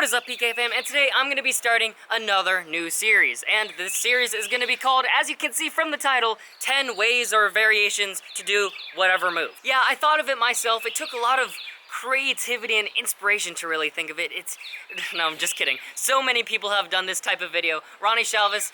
What is up, PK fam? And today I'm going to be starting another new series. And this series is going to be called, as you can see from the title, 10 ways or variations to do whatever move. Yeah, I thought of it myself. It took a lot of creativity and inspiration to really think of it. No, I'm just kidding. So many people have done this type of video. Ronnie Shalvis,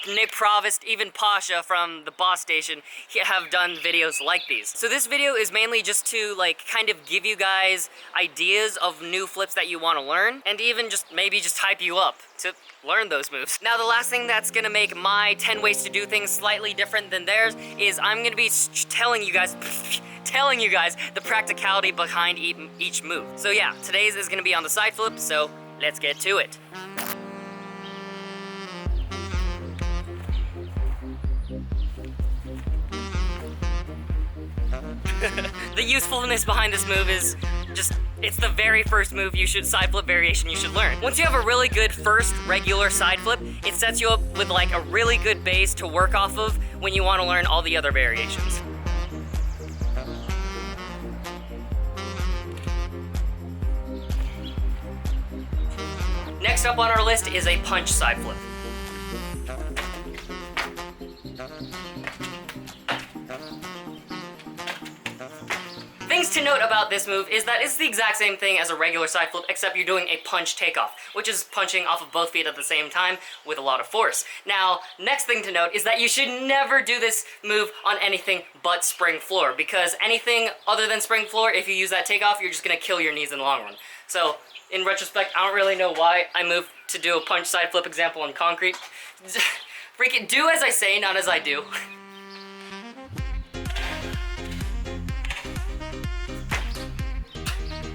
Nick Provost, even Pasha from the Boss Station have done videos like these. So this video is mainly just to kind of give you guys ideas of new flips that you want to learn, and even maybe just hype you up to learn those moves. Now the last thing that's gonna make my 10 ways to do things slightly different than theirs is I'm gonna be telling you guys the practicality behind each move. So yeah, today's is gonna be on the side flip, so let's get to it. The usefulness behind this move is it's the very first move side flip variation you should learn. Once you have a really good first regular side flip, it sets you up with a really good base to work off of when you want to learn all the other variations. Next up on our list is a punch side flip. Things to note about this move is that it's the exact same thing as a regular side flip, except you're doing a punch takeoff, which is punching off of both feet at the same time with a lot of force. Now, next thing to note is that you should never do this move on anything but spring floor, because anything other than spring floor, if you use that takeoff, you're just gonna kill your knees in the long run. So, in retrospect, I don't really know why I moved to do a punch side flip example on concrete. Freaking do as I say, not as I do.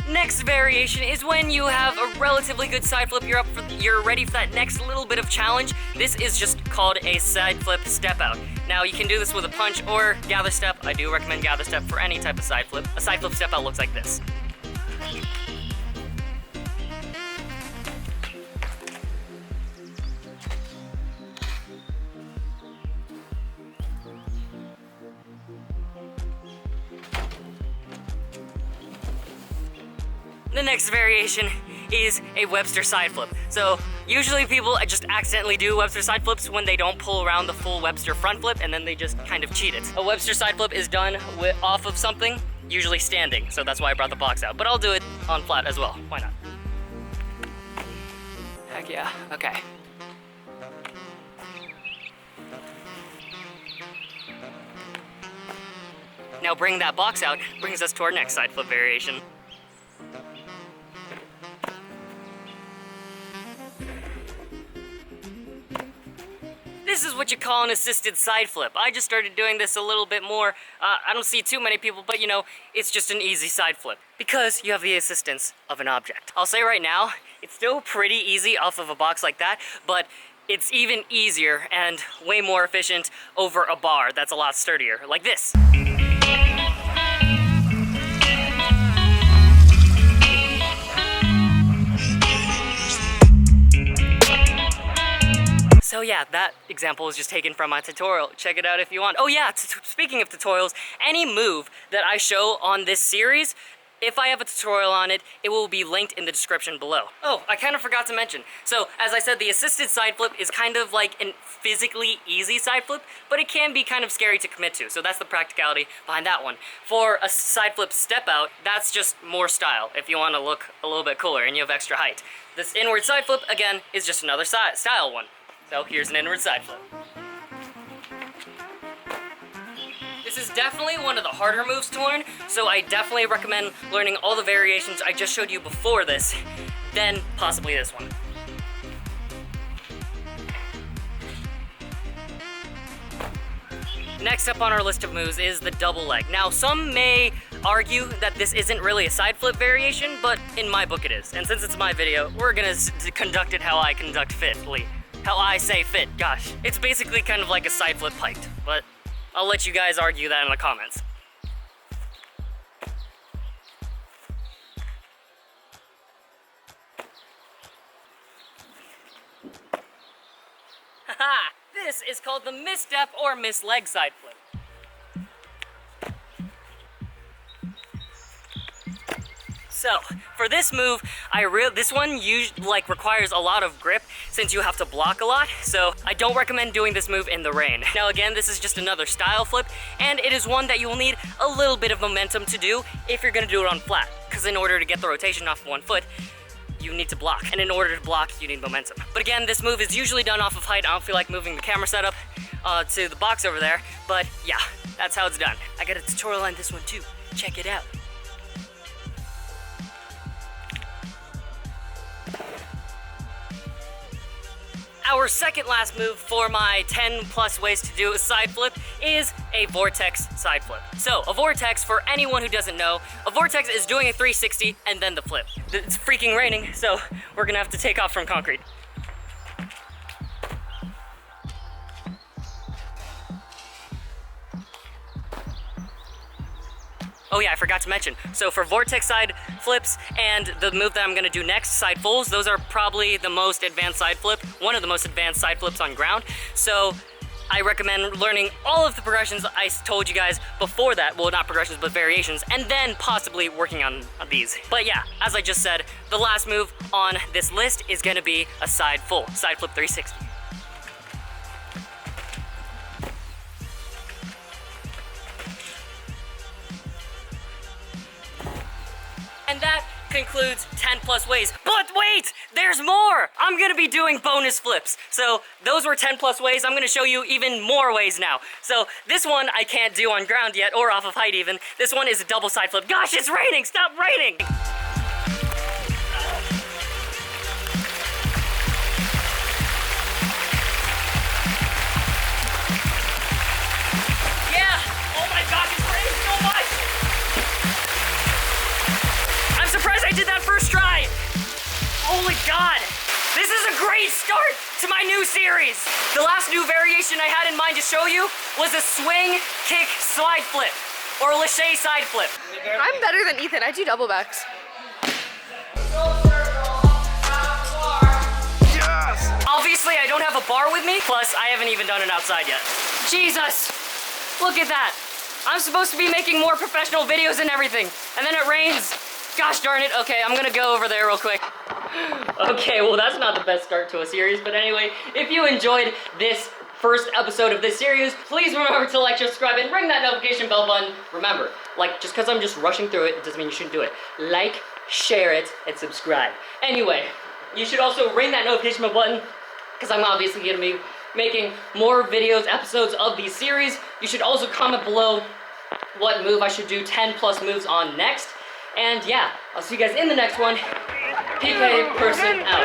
Next variation is when you have a relatively good side flip, you're ready for that next little bit of challenge. This is just called a side flip step out. Now you can do this with a punch or gather step. I do recommend gather step for any type of side flip. A side flip step out looks like this. The next variation is a Webster side flip. So usually people just accidentally do Webster side flips when they don't pull around the full Webster front flip, and then they just kind of cheat it. A Webster side flip is done off of something, usually standing, so that's why I brought the box out. But I'll do it on flat as well, why not? Heck yeah, okay. Now bring that box out, brings us to our next side flip variation. This is what you call an assisted side flip. I just started doing this a little bit more. I don't see too many people, but it's just an easy side flip because you have the assistance of an object. I'll say right now, it's still pretty easy off of a box like that, but it's even easier and way more efficient over a bar that's a lot sturdier, like this. So yeah, that example was just taken from my tutorial. Check it out if you want. Oh yeah, speaking of tutorials, any move that I show on this series, if I have a tutorial on it, it will be linked in the description below. Oh, I kind of forgot to mention. So, as I said, the assisted side flip is kind of like a physically easy side flip, but it can be kind of scary to commit to, so that's the practicality behind that one. For a side flip step out, that's just more style, if you want to look a little bit cooler and you have extra height. This inward side flip, again, is just another style one. So here's an inward side flip. This is definitely one of the harder moves to learn, so I definitely recommend learning all the variations I just showed you before this, then possibly this one. Next up on our list of moves is the double leg. Now, some may argue that this isn't really a side flip variation, but in my book it is. And since it's my video, we're gonna conduct it how I conduct fitly. How I say fit, gosh. It's basically kind of like a side flip piked, but I'll let you guys argue that in the comments. Haha! This is called the misstep or misleg side flip. So, for this move, this one requires a lot of grip since you have to block a lot, so I don't recommend doing this move in the rain. Now again, this is just another style flip, and it is one that you will need a little bit of momentum to do if you're gonna do it on flat, because in order to get the rotation off of one foot, you need to block, and in order to block, you need momentum. But again, this move is usually done off of height. I don't feel like moving the camera setup to the box over there, but yeah, that's how it's done. I got a tutorial on this one too. Check it out. Our second last move for my 10 plus ways to do a side flip is a Vortex side flip. So a Vortex, for anyone who doesn't know, a Vortex is doing a 360 and then the flip. It's freaking raining, so we're gonna have to take off from concrete. Oh yeah, I forgot to mention. So for Vortex side flips and the move that I'm gonna do next, side fulls, those are probably the most advanced side flip, one of the most advanced side flips on ground. So I recommend learning all of the progressions I told you guys before that. Well, not progressions, but variations, and then possibly working on these. But yeah, as I just said, the last move on this list is gonna be a side full, side flip 360. And that concludes 10 plus ways. But wait, there's more! I'm gonna be doing bonus flips. So those were 10 plus ways. I'm gonna show you even more ways now. So this one I can't do on ground yet, or off of height even. This one is a double side flip. Gosh, it's raining, stop raining! Holy God! This is a great start to my new series! The last new variation I had in mind to show you was a swing, kick, slide flip, or a lache side flip. I'm better than Ethan, I do double backs. Yes! Obviously I don't have a bar with me, plus I haven't even done it outside yet. Jesus! Look at that! I'm supposed to be making more professional videos and everything, and then it rains. Gosh darn it, okay, I'm gonna go over there real quick. Okay, well that's not the best start to a series, but anyway, if you enjoyed this first episode of this series, please remember to like, subscribe, and ring that notification bell button. Remember, like, just because I'm just rushing through it, it doesn't mean you shouldn't do it. Like, share it, and subscribe. Anyway, you should also ring that notification bell button, because I'm obviously gonna be making more videos, episodes of these series. You should also comment below what move I should do 10 plus moves on next. And yeah, I'll see you guys in the next one. PK person out.